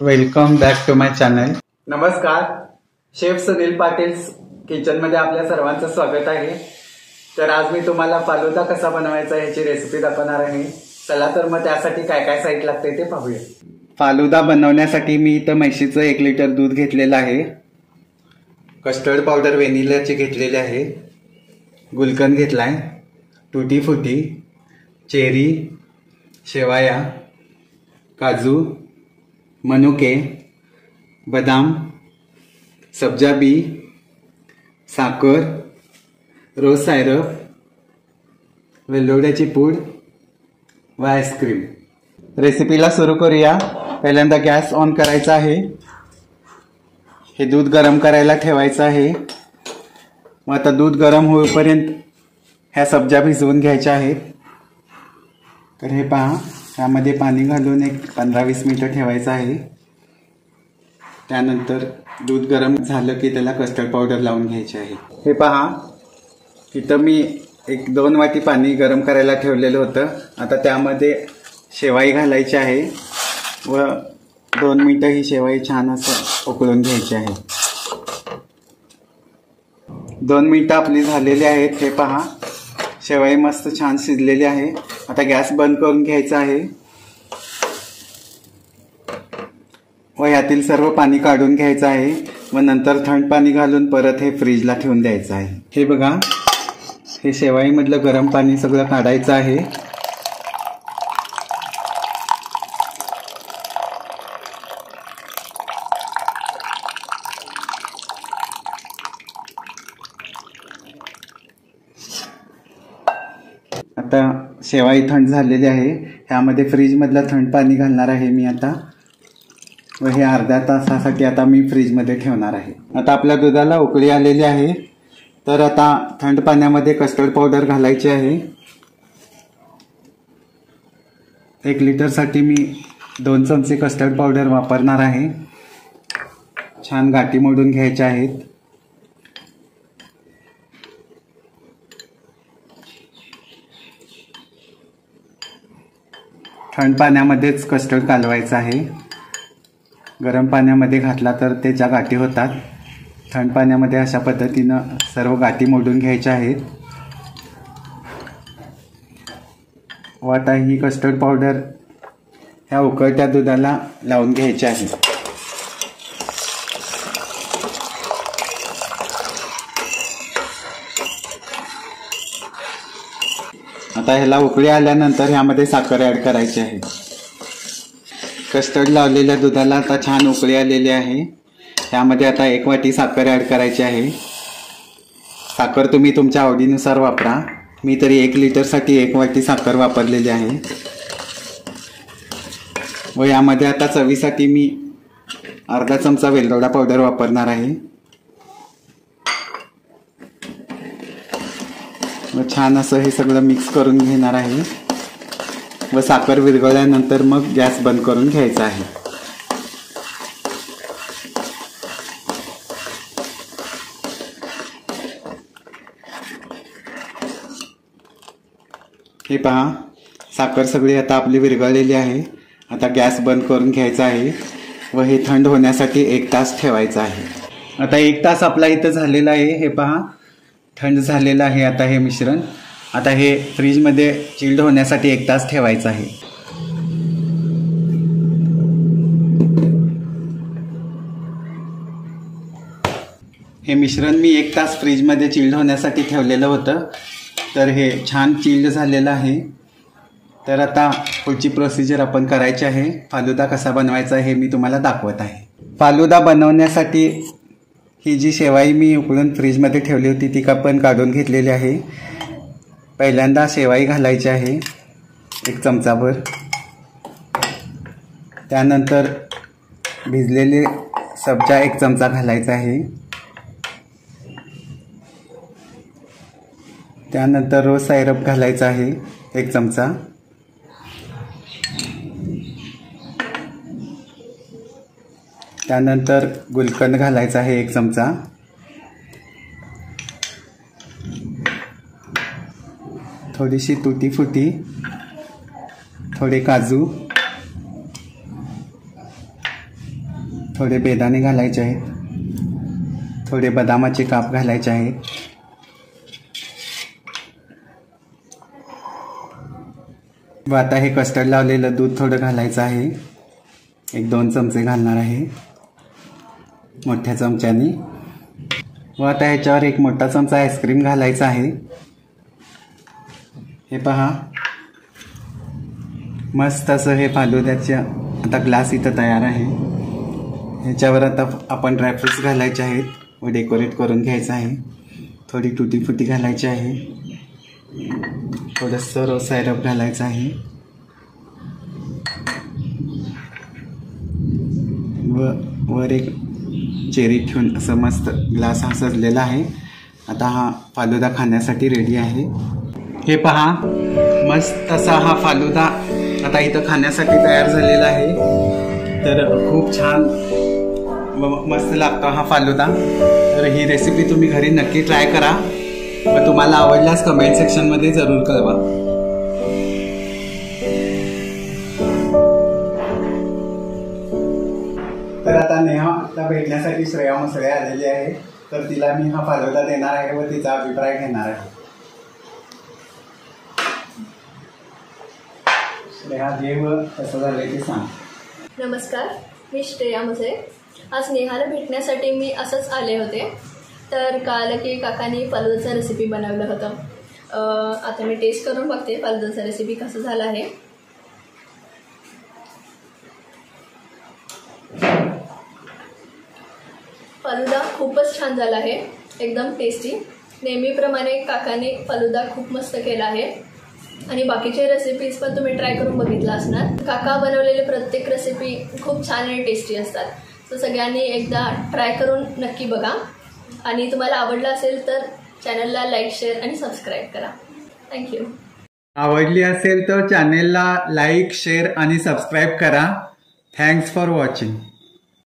Welcome back to my channel. नमस्कार. Chef Sunil Patil किचनमध्ये आपल्या सर्वांचं स्वागत आहे. तर आज मी तुम्हाला फालुदा कसा बनवायचा याची रेसिपी दाखवणार आहे. चला तर मग त्यासाठी काय काय साहित्य लागते ते पाहूया. फालुदा बनवण्यासाठी मी इथं म्हशीचं 1 लिटर दूध घेतलेलं आहे. कस्टर्ड पावडर व्हॅनिलाची घेतलेली आहे. गुलकंद घेतलाय, टुटी फुटी, चेरी, शेवाया, काजू, मनुके, बदाम, सब्जा बी, साखर, रोज सायरप, वेलदोड्याची पूड व आईस्क्रीम. रेसिपीला सुरू करूया. पहिल्यांदा गॅस ऑन करायचा आहे. हे दूध गरम करायला ठेवायचं आहे. मग आता दूध गरम होईपर्यंत ह्या सब्जा भिजवून घ्यायच्या आहेत. तर हे पहा, त्यामध्ये पाणी घालून एक 15-20 मिनिटं ठेवायचं आहे. त्यानंतर दूध गरम झालं की त्याला कस्टर्ड पावडर लावून घ्यायची आहे. हे पहा, इथं मी 1-2 वाटी पाणी गरम करायला ठेवलेलं होतं. आता त्यामध्ये शेवाई घालायची आहे व 2 मिनिटं ही शेवाई छान असं उकळून घ्यायची आहे. 2 मिनिटं आपली झालेली आहेत. हे पहा, शेवाई मस्त छान शिजलेली आहे. आता गॅस बंद करून घ्यायचा आहे व यातील सर्व पाणी काढून घ्यायचं आहे व नंतर थंड पाणी घालून परत हे फ्रीजला ठेवून द्यायचं आहे. हे बघा, हे शेवाईमधलं गरम पाणी सगळं काढायचं आहे. आता शेवाई थंड झालेली आहे. ह्यामध्ये फ्रीजमधलं थंड पाणी घालणार आहे मी आता व हे अर्ध्या तासासाठी आता मी फ्रीजमध्ये ठेवणार आहे. आता आपल्या दुधाला उकळी आलेली आहे. तर आता थंड पाण्यामध्ये कस्टर्ड पावडर घालायची आहे. 1 लिटरसाठी मी 2 चमचे कस्टर्ड पावडर वापरणार आहे. छान गाठी मोडून घ्यायच्या आहेत. थंड पाण्यामध्येच कस्टर्ड कालवायचं आहे. गरम पाण्यामध्ये घातला तर त्याच्या गाठी होतात. थंड पाण्यामध्ये अशा पद्धतीनं सर्व गाठी मोडून घ्यायच्या आहेत. व आता ही कस्टर्ड पावडर ह्या उकळत्या दुधाला लावून घ्यायची आहे. आता ह्याला उकळी आल्यानंतर ह्यामध्ये साखर ॲड करायची आहे. कस्टर्ड लावलेल्या दुधाला आता छान उकळी आलेली आहे. त्यामध्ये आता 1 वाटी साखर ॲड करायची आहे. साखर तुम्ही तुमच्या आवडीनुसार वापरा. मी तरी 1 लिटरसाठी 1 वाटी साखर वापरलेली आहे. व यामध्ये आता चवीसाठी मी अर्धा चमचा वेलदोडा पावडर वापरणार आहे. व छान असं हे सगळं मिक्स करून घेणार आहे व साखर विरघळल्यानंतर मग गॅस बंद करून घ्यायचा आहे. हे पहा, साखर सगळी आता आपली विरघळलेली आहे. आता गॅस बंद करून घ्यायचा आहे व हे थंड होण्यासाठी 1 तास ठेवायचं आहे. आता 1 तास आपला इथं झालेला आहे. हे पहा, थंड झालेलं आहे आता हे मिश्रण. आता हे फ्रीजमध्ये चिल्ड होण्यासाठी 1 तास ठेवायचं आहे. हे मिश्रण मी 1 तास फ्रीजमध्ये चिल्ड होण्यासाठी ठेवलेलं होतं. तर हे छान चिल्ड झालेलं आहे. तर आता पुढची प्रोसिजर आपण करायची आहे. फालुदा कसा बनवायचा हे मी तुम्हाला दाखवत आहे. फालुदा बनवण्यासाठी ही जी शेवाई मी उकळून फ्रीजमध्ये ठेवली होती ती पण काढून घेतलेली आहे. पहिल्यांदा शेवाई घालायची आहे 1 चमचाभर. त्यानंतर भिजलेले सब्जा 1 चमचा घालायचा आहे. त्यानंतर रोज सायरप घालायचा आहे 1 चमचा. त्यानंतर गुलकंद घालायचा आहे 1 चमचा. थोडीशी तुटी फुटी, थोडे काजू, थोडे बेदाणे घालायचे आहेत, थोडे बदामाचे काप घालायचे आहेत, व आता हे कस्टर्ड लावलेलं दूध थोडं घालायचं आहे. 1-2 चमचे घालणार आहे मोठ्या चमच्याने. व आता ह्याच्यावर 1 मोठा चमचा आईस्क्रीम घालायचा आहे. हे पहा, मस्त असं हे फालुद्याच्या आता ग्लास इथं तयार आहे. ह्याच्यावर आता आपण ड्रायफ्रुट्स घालायचे आहेत व डेकोरेट करून घ्यायचं आहे. थोडी टुटी फुटी घालायची आहे, थोडंसं रोज सायरप घालायचं आहे व वर एक चेरी ठेवून असं मस्त ग्लास हा सजलेला आहे. आता हा फालुदा खाण्यासाठी रेडी आहे. हे पहा, मस्त असा हा फालुदा आता इथं खाण्यासाठी तयार झालेला आहे. तर खूप छान व मस्त लागतो हा फालुदा. तर ही रेसिपी तुम्ही घरी नक्की ट्राय करा व तुम्हाला आवडल्यास कमेंट सेक्शनमध्ये जरूर कळवा. तर आता नेहा भेटण्यासाठी श्रेया मसळे आलेली आहे. तर तिला मी हा फालुदा देणार आहे व तिचा अभिप्राय घेणार आहे. श्रेया, जे व कसं झालं ते सांग. नमस्कार, मी श्रेया मसे. आज नेहाला भेटण्यासाठी मी असंच आले होते. तर कळालं की काकांनी फालुदाचं रेसिपी बनवलं होतं. आता मी टेस्ट करून बघते फालुदाचं रेसिपी कसं झालं आहे. फालुदा खूपच छान झाला आहे, एकदम टेस्टी. नेहमीप्रमाणे काकाने फालुदा खूप मस्त केला आहे आणि बाकीचे रेसिपीज पण तुम्ही ट्राय करून बघितला असणार. काका बनवलेले प्रत्येक रेसिपी खूप छान आणि टेस्टी असतात. सो सगळ्यांनी एकदा ट्राय करून नक्की बघा आणि तुम्हाला आवडलं असेल तर चॅनलला लाईक, शेअर आणि सबस्क्राईब करा. थँक्यू. आवडली असेल तर चॅनेलला लाईक, शेअर आणि सबस्क्राईब करा. Thanks for watching.